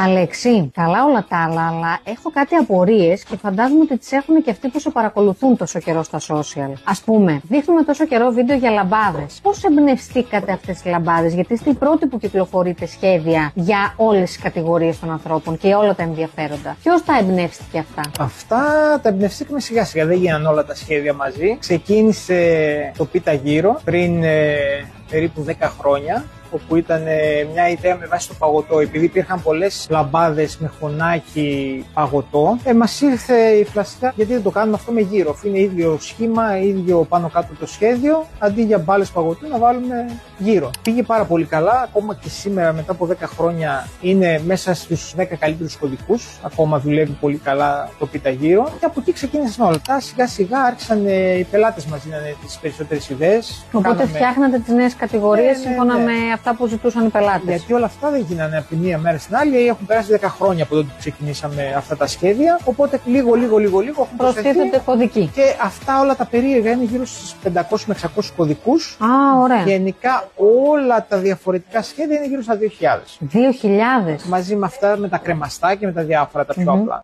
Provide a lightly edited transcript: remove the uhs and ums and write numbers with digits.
Αλεξή, καλά όλα τα άλλα, αλλά έχω κάτι απορίες και φαντάζομαι ότι τις έχουν και αυτοί που σε παρακολουθούν τόσο καιρό στα social. Ας πούμε, δείχνουμε τόσο καιρό βίντεο για λαμπάδες. Πώς εμπνευστήκατε αυτές τις λαμπάδες, γιατί είστε οι πρώτοι που κυκλοφορείτε σχέδια για όλες τις κατηγορίες των ανθρώπων και όλα τα ενδιαφέροντα. Ποιος τα εμπνεύστηκε αυτά? Αυτά τα εμπνευστήκαμε σιγά σιγά, δεν γίνανε όλα τα σχέδια μαζί. Ξεκίνησε το Πίτα Γύρω πριν περίπου 10 χρόνια, όπου ήταν μια ιδέα με βάση το παγωτό. Επειδή υπήρχαν πολλές λαμπάδες με χωνάκι παγωτό, μας ήρθε η φλασιά γιατί δεν το κάνουμε αυτό με γύρο. Αφού είναι ίδιο σχήμα, ίδιο πάνω κάτω το σχέδιο, αντί για μπάλες παγωτού να βάλουμε γύρο. Πήγε πάρα πολύ καλά, ακόμα και σήμερα μετά από 10 χρόνια είναι μέσα στους 10 καλύτερους κωδικούς. Ακόμα δουλεύει πολύ καλά το Πίτα Γύρο. Και από εκεί ξεκίνησαν όλα. Σιγά σιγά άρχισαν οι πελάτες μας δίνανε τις περισσότερες ιδέες. Οπότε φτιάχνατε τις νέες κατηγορίες σύμφωνα με αυτά που ζητούσαν οι πελάτες. Γιατί όλα αυτά δεν γίνανε από τη μία μέρα στην άλλη, έχουν περάσει 10 χρόνια από τότε που ξεκινήσαμε αυτά τα σχέδια. Οπότε λίγο έχουν προστίθεται κωδικοί. Και αυτά όλα τα περίεργα είναι γύρω στους 500 με 600 κωδικούς. Α, ωραία. Γενικά όλα τα διαφορετικά σχέδια είναι γύρω στα 2.000. 2.000. Μαζί με αυτά, με τα κρεμαστά και με τα διάφορα τα πιο απλά.